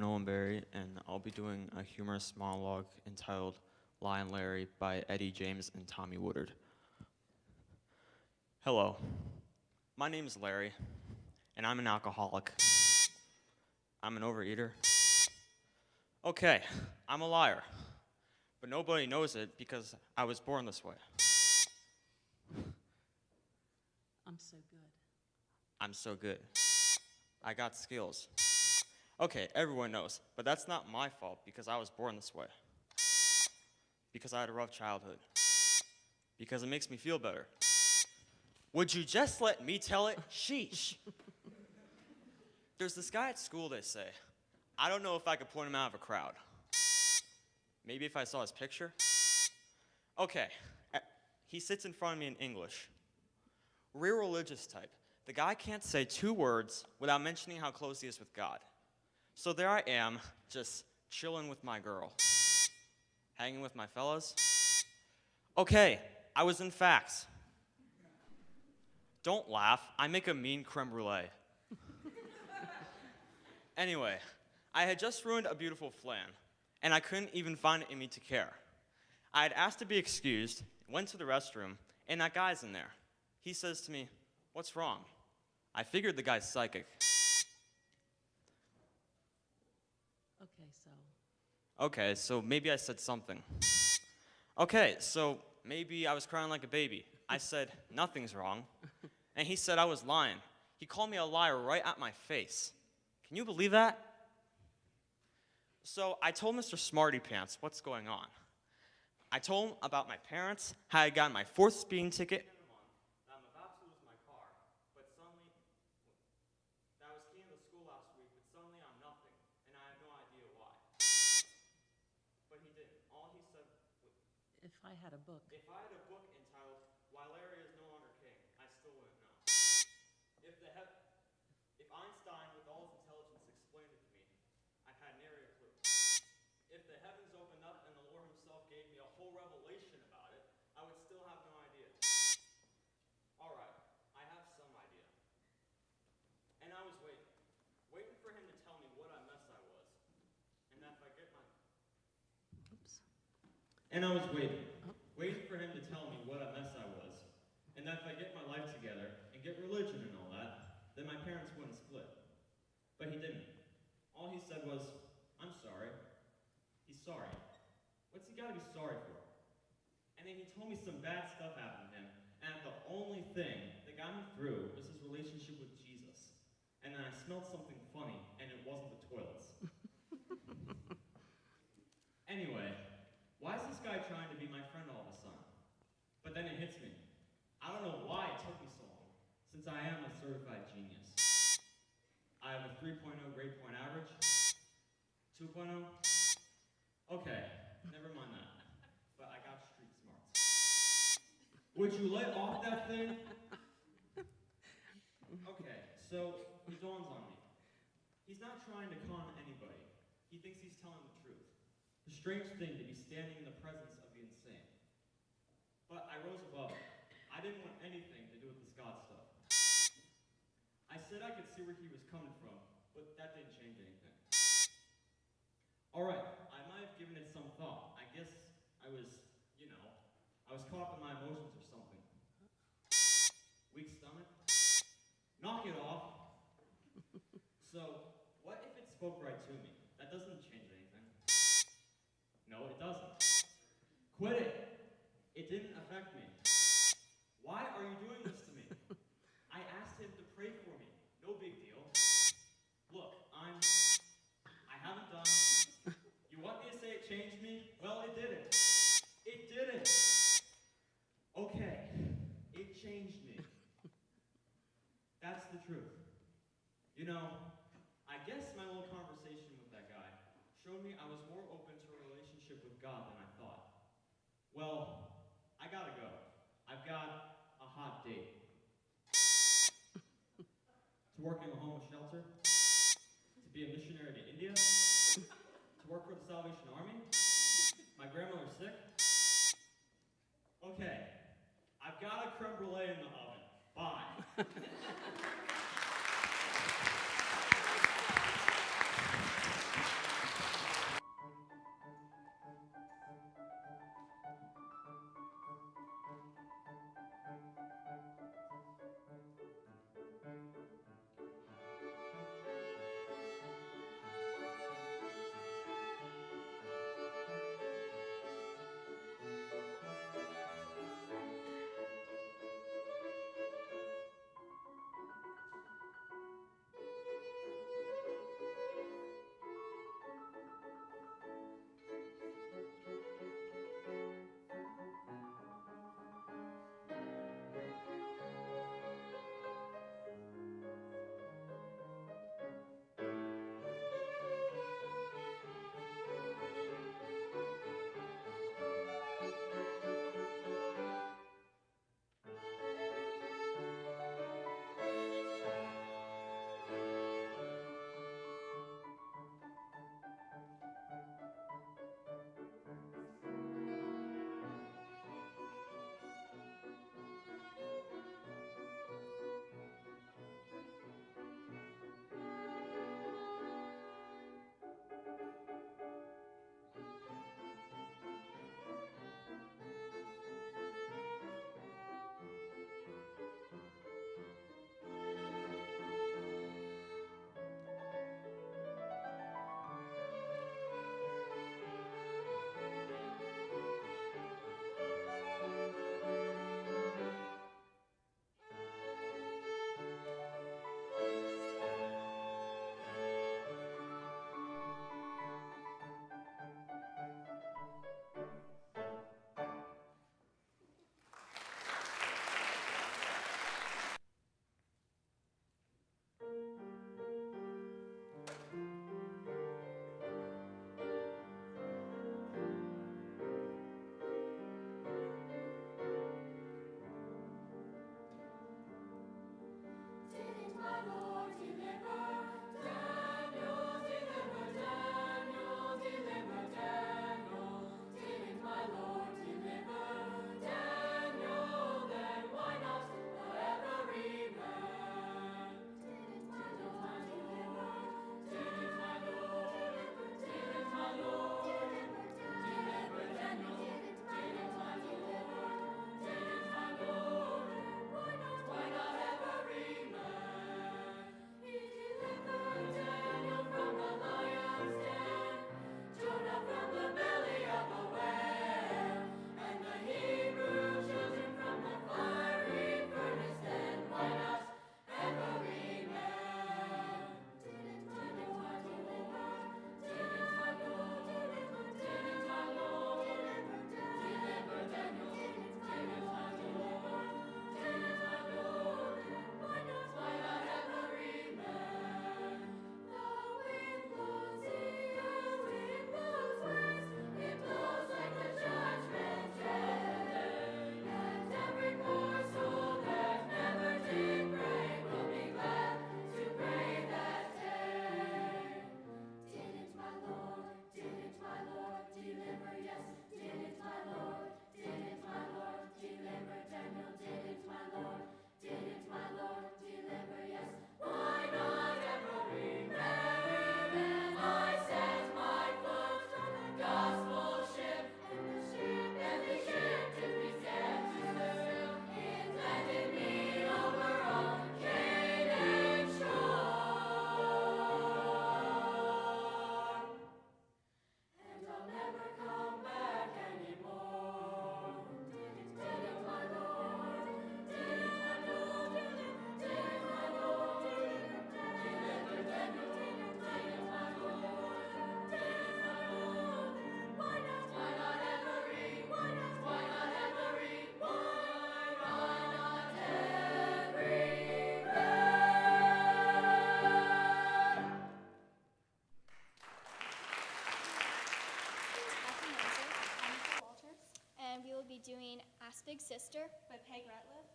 Nolan Berry, and I'll be doing a humorous monologue entitled Lion Larry by Eddie James and Tommy Woodard. Hello, my name is Larry, and I'm an alcoholic. I'm an overeater. Okay, I'm a liar, but nobody knows it because I was born this way. I'm so good. I'm so good. I got skills. Okay, everyone knows, but that's not my fault because I was born this way. Because I had a rough childhood. Because it makes me feel better. Would you just let me tell it? Sheesh. There's this guy at school, they say. I don't know if I could point him out of a crowd. Maybe if I saw his picture? Okay, he sits in front of me in English. Real religious type. The guy can't say 2 words without mentioning how close he is with God. So there I am, just chilling with my girl. Hanging with my fellas. Okay, I was in facts. Don't laugh, I make a mean creme brulee. Anyway, I had just ruined a beautiful flan, and I couldn't even find it in me to care. I had asked to be excused, went to the restroom, and that guy's in there. He says to me, "What's wrong?" I figured the guy's psychic. Okay, so maybe I said something. Okay, so maybe I was crying like a baby. I said, "Nothing's wrong." And he said I was lying. He called me a liar right at my face. Can you believe that? So I told Mr. Smarty Pants what's going on. I told him about my parents, how I got my 4th speeding ticket, that I'm about to lose my car, but suddenly, that I was keen to school last week, but suddenly I'm nothing, and I have no idea why. But he didn't. All he said, If I had a book. if I had a book entitled Why Larry is No Longer King, I still wouldn't know. If Einstein, with all his intelligence, explained it to me, I'd had nary a clue. If the heavens opened up and the Lord himself gave me a whole revelation about it, I would still have no idea. All right, I have some idea. And I was waiting for him to tell me what a mess I was. And that if I get my... Oops. And I was waiting for him to tell me what a mess I was. And that if I get my life together and get religion and all that, then my parents wouldn't split. But he didn't. All he said was, "I'm sorry." He's sorry. What's he gotta be sorry for? And then he told me some bad stuff happened to him, and the only thing that got me through was his relationship with Jesus. And then I smelled something funny, and it wasn't the toilets. Anyway, why is this guy trying to be my friend all of a sudden? But then it hits me. I don't know why it took me so long, since I am a certified genius. I have a 3.0 grade point average. 2.0? Okay, never mind that. But I got street smarts. Would you let off that thing? Okay, so it dawns on me. He's not trying to con anybody. He thinks he's telling the truth. A strange thing to be standing in the presence of the insane. But I rose above it. I didn't want anything to do with this God stuff. I said I could see where he was coming from, but that didn't change anything. Alright, I might have given it some thought. I guess I was caught up in my emotions or something. Weak stomach? Knock it off. So, what if it spoke right to me? That doesn't change anything. No, it doesn't. Quit it. It didn't affect me. Why are you doing this to me? I asked him to pray for me. No big deal. Look, I haven't done... You want me to say it changed me? Well, it didn't. It didn't. Okay, it changed me. That's the truth. You know, I guess my little conversation with that guy showed me I was more open to a relationship with God than I thought. Well, I gotta go. I've got a hot date. To work in a homeless shelter, to be a missionary to India, to work for the Salvation Army, my grandmother's sick. Okay, I've got a creme brulee in the oven. Bye. Mass Big Sister by Peg Ratliff.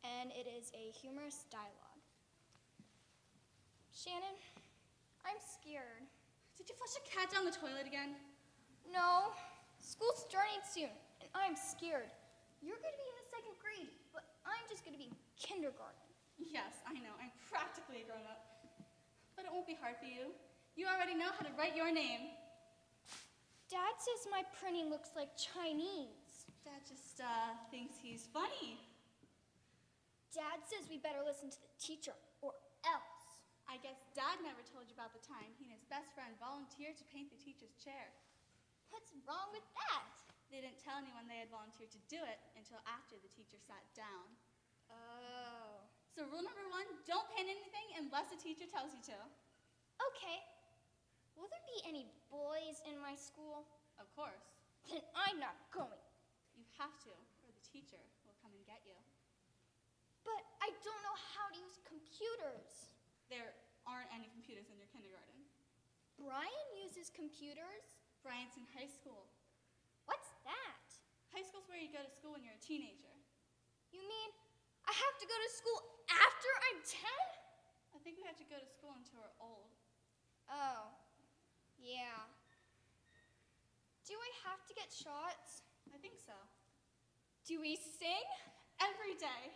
and it is a humorous dialogue. Shannon, I'm scared. Did you flush a cat down the toilet again? No, school's starting soon, and I'm scared. You're going to be in the 2nd grade, but I'm just going to be in kindergarten. Yes, I know. I'm practically a grown-up. But it won't be hard for you. You already know how to write your name. Dad says my printing looks like Chinese. Dad just thinks he's funny. Dad says we better listen to the teacher, or else. I guess Dad never told you about the time he and his best friend volunteered to paint the teacher's chair. What's wrong with that? They didn't tell anyone they had volunteered to do it until after the teacher sat down. Oh. So rule number 1, don't paint anything unless the teacher tells you to. Okay. Will there be any boys in my school? Of course. Then I'm not going. You have to, or the teacher will come and get you. But I don't know how to use computers. There aren't any computers in your kindergarten. Brian uses computers. Brian's in high school. What's that? High school's where you go to school when you're a teenager. You mean I have to go to school after I'm 10? I think we have to go to school until we're old. Oh, yeah. Do I have to get shots? I think so. Do we sing? Every day.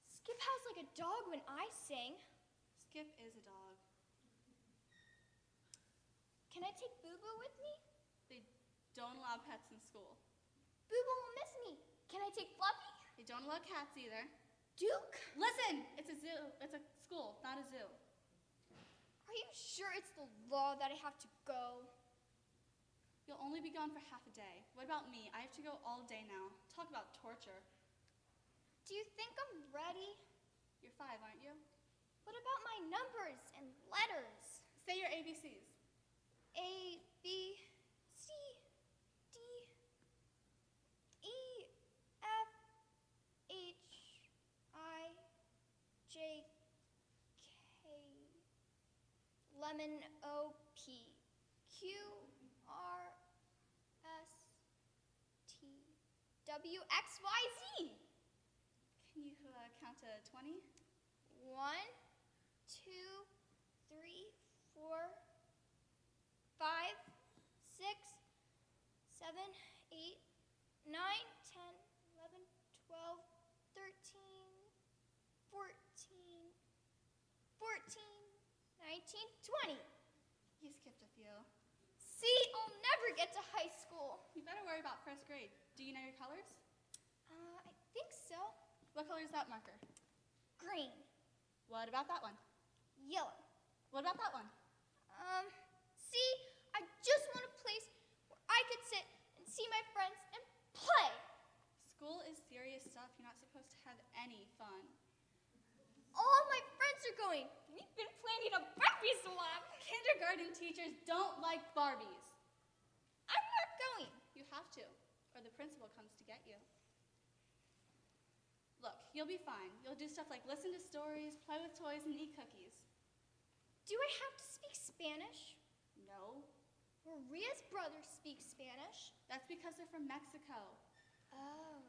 Skip howls like a dog when I sing. Skip is a dog. Can I take Boo Boo with me? They don't allow pets in school. Boo Boo will miss me. Can I take Fluffy? They don't allow cats either. Duke? Listen! It's a zoo. It's a school, not a zoo. Are you sure it's the law that I have to go? You'll only be gone for half a day. What about me? I have to go all day now. Talk about torture. Do you think I'm ready? You're 5, aren't you? What about my numbers and letters? Say your ABCs. A, B, C, D, E, F, H, I, J, K, lemon, O, P, Q, R, S, T, W, X, Y, Z. Can you count to 20? 1, 2, 3, 4, 5, 6, 7, 8, 9, 10, 11, 12, 13, 14, 19, 20. You skipped a few. See, I'll never get to high school. You better worry about 1st grade. Do you know your colors? I think so. What color is that marker? Green, What about that one? yellow. What about that one? See, I just want a place where I could sit and see my friends and play. School is serious stuff. You're not supposed to have any fun. All my friends are going. We've been planning a Barbie swap. Kindergarten teachers don't like Barbies. I'm not going. You have to, or the principal comes to get you. Look, you'll be fine. You'll do stuff like listen to stories, play with toys, and eat cookies. Do I have to speak Spanish? No, Maria's brother speaks Spanish. that's because they're from Mexico. Oh.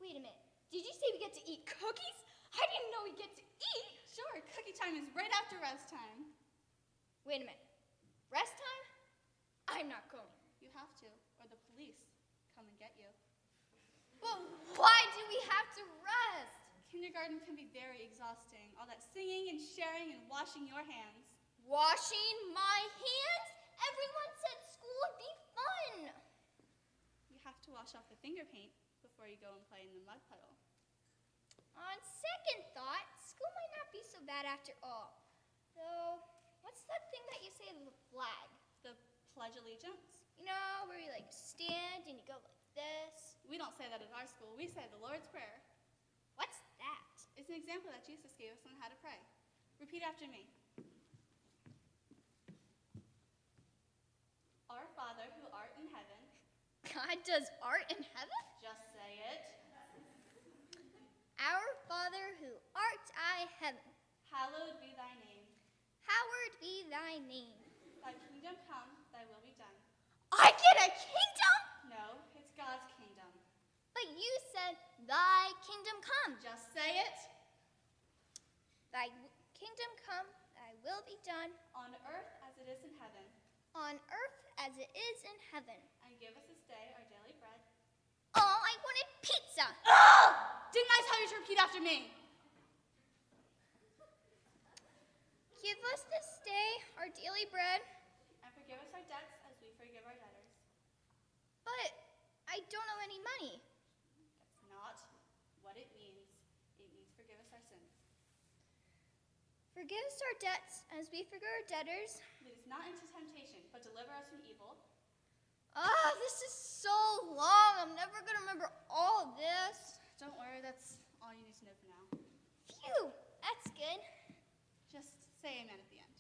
Wait a minute. Did you say we get to eat cookies? I didn't know we get to eat. Sure, cookie time is right after rest time. Wait a minute. Rest time? I'm not going. You have to, or the police come and get you. But why do we have to rest? Kindergarten can be very exhausting. All that singing and sharing and washing your hands. Washing my hands? Everyone said school would be fun. You have to wash off the finger paint before you go and play in the mud puddle. On second thought, school might not be so bad after all. Though, what's that thing that you say to the flag? The Pledge Allegiance? You know, where you like stand and you go like this? We don't say that at our school. We say the Lord's Prayer. What's that? It's an example that Jesus gave us on how to pray. Repeat after me. Our Father who art in heaven. God does art in heaven? Just say it. Our Father who art I heaven, Hallowed be thy name. hallowed be thy name. Thy kingdom come, thy will be done. I get a kingdom? No, Thy kingdom come. Just say it. Thy kingdom come, thy will be done, On earth as it is in heaven. on earth as it is in heaven. And give us this day our daily bread. Oh, I wanted pizza. Oh! Didn't I tell you to repeat after me? Give us this day our daily bread. And forgive us our debts as we forgive our debtors. But I don't owe any money. That's not what it means. It means forgive us our sins. Forgive us our debts as we forgive our debtors. Lead us not into temptation, but deliver us from evil. This is so long. I'm never going to remember all of this. Don't worry, that's all you need to know for now. Phew, that's good. Just say amen at the end.